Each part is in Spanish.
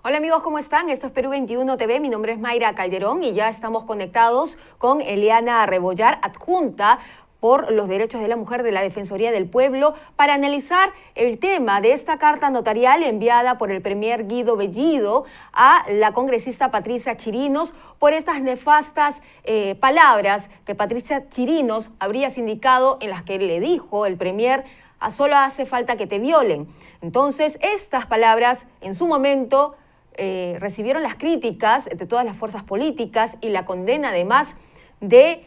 Hola amigos, ¿cómo están? Esto es Perú 21 TV, mi nombre es Mayra Calderón y ya estamos conectados con Eliana Rebollar, adjunta por los derechos de la mujer de la Defensoría del Pueblo, para analizar el tema de esta carta notarial enviada por el premier Guido Bellido a la congresista Patricia Chirinos por estas nefastas palabras que Patricia Chirinos habría sindicado, en las que le dijo el premier: solo hace falta que te violen. Entonces, estas palabras en su momento recibieron las críticas de todas las fuerzas políticas y la condena además de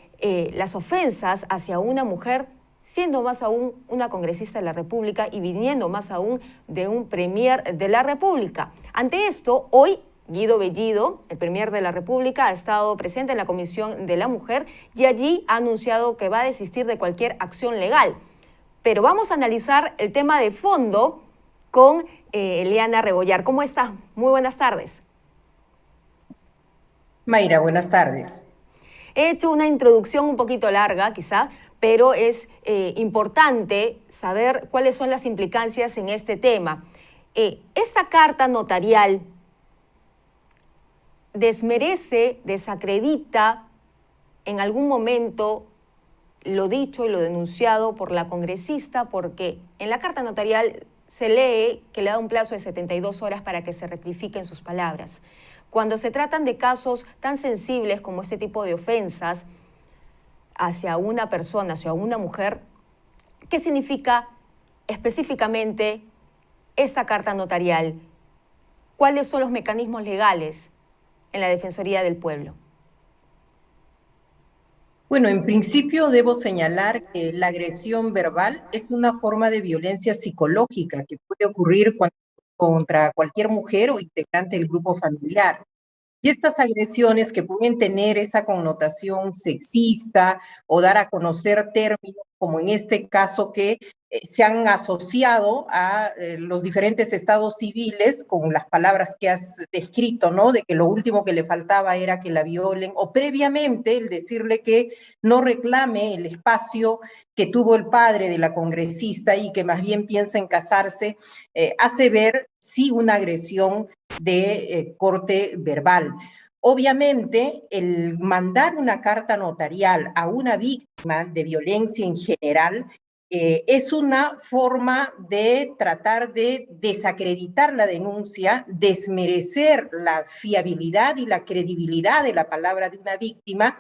las ofensas hacia una mujer, siendo más aún una congresista de la República y viniendo más aún de un premier de la República. Ante esto, hoy Guido Bellido, el premier de la República, ha estado presente en la Comisión de la Mujer y allí ha anunciado que va a desistir de cualquier acción legal. Pero vamos a analizar el tema de fondo con Eliana Rebollar. ¿Cómo está? Muy buenas tardes. Mayra, buenas tardes. He hecho una introducción un poquito larga, quizá, pero es importante saber cuáles son las implicancias en este tema. Esta carta notarial desmerece, desacredita en algún momento lo dicho y lo denunciado por la congresista, porque en la carta notarial se lee que le da un plazo de 72 horas para que se rectifiquen sus palabras. Cuando se tratan de casos tan sensibles como este tipo de ofensas hacia una persona, hacia una mujer, ¿qué significa específicamente esta carta notarial? ¿Cuáles son los mecanismos legales en la Defensoría del Pueblo? Bueno, en principio debo señalar que la agresión verbal es una forma de violencia psicológica que puede ocurrir contra cualquier mujer o integrante del grupo familiar. Y estas agresiones que pueden tener esa connotación sexista o dar a conocer términos, como en este caso que se han asociado a los diferentes estados civiles con las palabras que has descrito, ¿no? De que lo último que le faltaba era que la violen, o previamente el decirle que no reclame el espacio que tuvo el padre de la congresista y que más bien piensa en casarse, hace ver sí una agresión de corte verbal. Obviamente, el mandar una carta notarial a una víctima de violencia en general es una forma de tratar de desacreditar la denuncia, desmerecer la fiabilidad y la credibilidad de la palabra de una víctima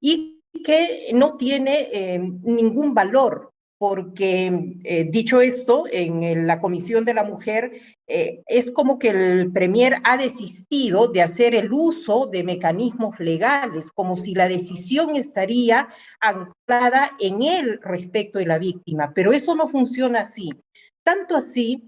y que no tiene ningún valor, porque dicho esto, en la Comisión de la Mujer es como que el premier ha desistido de hacer el uso de mecanismos legales, como si la decisión estaría anclada en él respecto de la víctima, pero eso no funciona así. Tanto así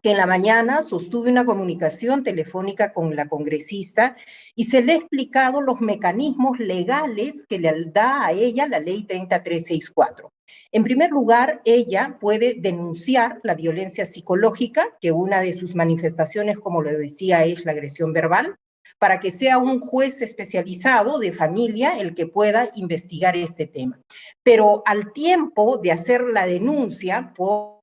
que en la mañana sostuve una comunicación telefónica con la congresista y se le ha explicado los mecanismos legales que le da a ella la ley 30364. En primer lugar, ella puede denunciar la violencia psicológica, que una de sus manifestaciones, como lo decía, es la agresión verbal, para que sea un juez especializado de familia el que pueda investigar este tema. Pero al tiempo de hacer la denuncia por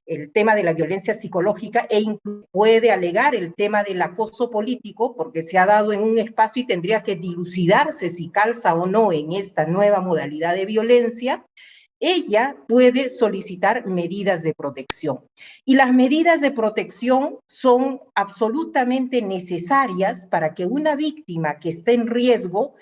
el tema de la violencia psicológica e puede alegar el tema del acoso político porque se ha dado en un espacio y tendría que dilucidarse si calza o no en esta nueva modalidad de violencia. Ella puede solicitar medidas de protección. Y las medidas de protección son absolutamente necesarias para que una víctima que esté en riesgo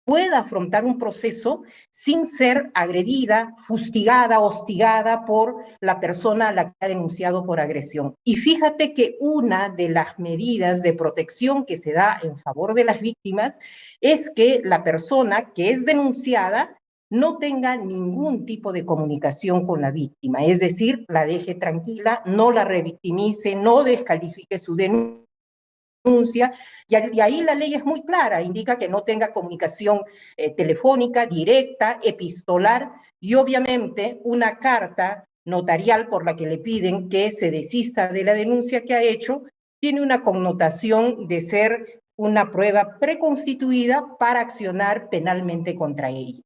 pueda afrontar un proceso sin ser agredida, fustigada, hostigada por la persona a la que ha denunciado por agresión. Y fíjate que una de las medidas de protección que se da en favor de las víctimas es que la persona que es denunciada no tenga ningún tipo de comunicación con la víctima, es decir, la deje tranquila, no la revictimice, no descalifique su denuncia. Y ahí la ley es muy clara, indica que no tenga comunicación telefónica, directa, epistolar y obviamente una carta notarial por la que le piden que se desista de la denuncia que ha hecho, tiene una connotación de ser una prueba preconstituida para accionar penalmente contra ella.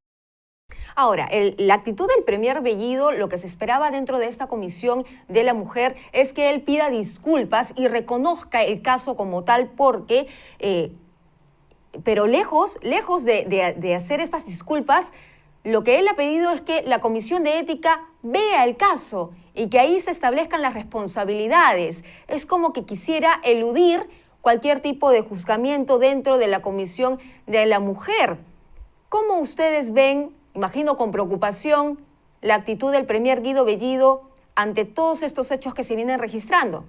Ahora, la actitud del premier Bellido, lo que se esperaba dentro de esta comisión de la mujer es que él pida disculpas y reconozca el caso como tal porque, pero lejos de hacer estas disculpas, lo que él ha pedido es que la Comisión de Ética vea el caso y que ahí se establezcan las responsabilidades. Es como que quisiera eludir cualquier tipo de juzgamiento dentro de la Comisión de la Mujer. ¿Cómo ustedes ven, imagino con preocupación, la actitud del premier Guido Bellido ante todos estos hechos que se vienen registrando?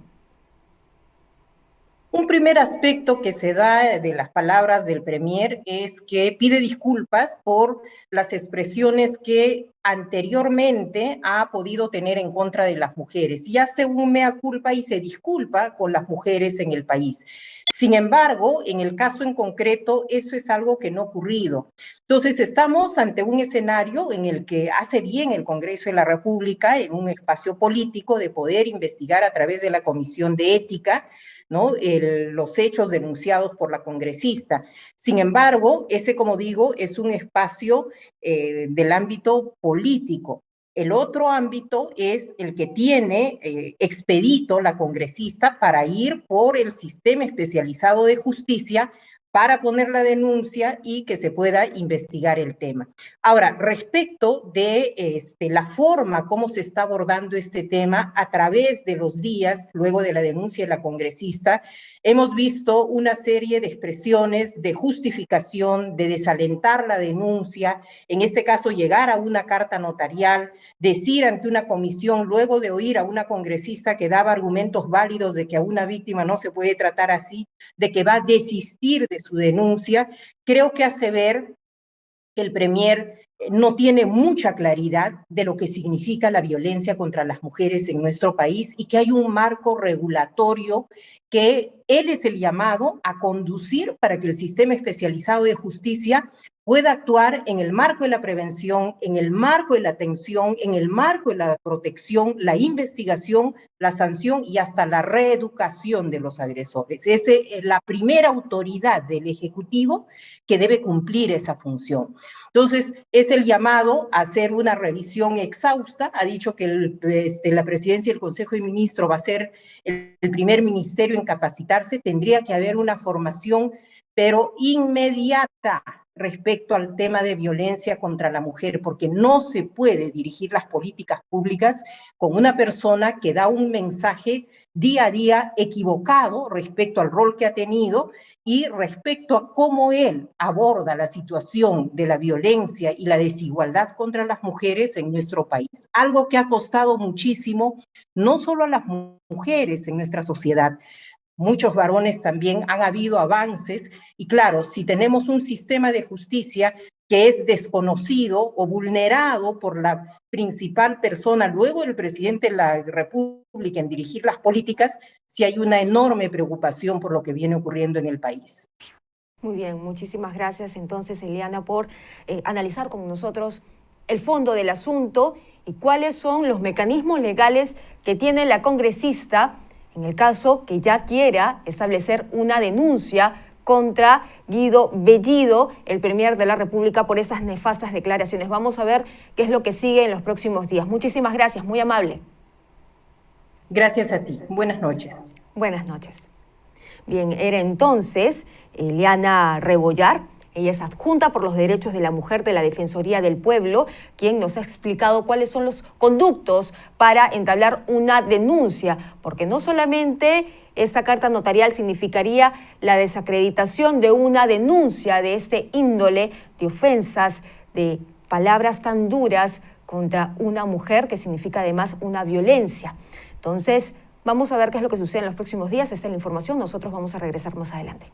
Un primer aspecto que se da de las palabras del premier es que pide disculpas por las expresiones que anteriormente ha podido tener en contra de las mujeres y hace un mea culpa y se disculpa con las mujeres en el país. Sin embargo, en el caso en concreto, eso es algo que no ha ocurrido. Entonces, estamos ante un escenario en el que hace bien el Congreso de la República, en un espacio político, de poder investigar a través de la Comisión de Ética, ¿no? Los hechos denunciados por la congresista. Sin embargo, ese, como digo, es un espacio del ámbito político. El otro ámbito es el que tiene expedito la congresista para ir por el sistema especializado de justicia para poner la denuncia y que se pueda investigar el tema. Ahora, respecto de la forma como se está abordando este tema a través de los días, luego de la denuncia de la congresista, hemos visto una serie de expresiones de justificación, de desalentar la denuncia, en este caso llegar a una carta notarial, decir ante una comisión, luego de oír a una congresista que daba argumentos válidos de que a una víctima no se puede tratar así, de que va a desistir de su denuncia, creo que hace ver que el premier no tiene mucha claridad de lo que significa la violencia contra las mujeres en nuestro país y que hay un marco regulatorio que él es el llamado a conducir para que el sistema especializado de justicia pueda actuar en el marco de la prevención, en el marco de la atención, en el marco de la protección, la investigación, la sanción y hasta la reeducación de los agresores. Es la primera autoridad del Ejecutivo que debe cumplir esa función. Entonces, es el llamado a hacer una revisión exhausta. Ha dicho que la presidencia y el Consejo de Ministros va a ser el primer ministerio en capacitarse. Tendría que haber una formación, pero inmediata, respecto al tema de violencia contra la mujer, porque no se puede dirigir las políticas públicas con una persona que da un mensaje día a día equivocado respecto al rol que ha tenido y respecto a cómo él aborda la situación de la violencia y la desigualdad contra las mujeres en nuestro país. Algo que ha costado muchísimo, no solo a las mujeres en nuestra sociedad, muchos varones también han habido avances y claro, si tenemos un sistema de justicia que es desconocido o vulnerado por la principal persona, luego el presidente de la República en dirigir las políticas, sí hay una enorme preocupación por lo que viene ocurriendo en el país. Muy bien, muchísimas gracias entonces, Eliana, por analizar con nosotros el fondo del asunto y cuáles son los mecanismos legales que tiene la congresista en el caso que ya quiera establecer una denuncia contra Guido Bellido, el premier de la República, por esas nefastas declaraciones. Vamos a ver qué es lo que sigue en los próximos días. Muchísimas gracias, muy amable. Gracias a ti. Buenas noches. Buenas noches. Bien, era entonces Eliana Rebollar. Ella es adjunta por los derechos de la mujer de la Defensoría del Pueblo, quien nos ha explicado cuáles son los conductos para entablar una denuncia, porque no solamente esta carta notarial significaría la desacreditación de una denuncia de este índole, de ofensas, de palabras tan duras contra una mujer, que significa además una violencia. Entonces, vamos a ver qué es lo que sucede en los próximos días. Esta es la información, nosotros vamos a regresar más adelante.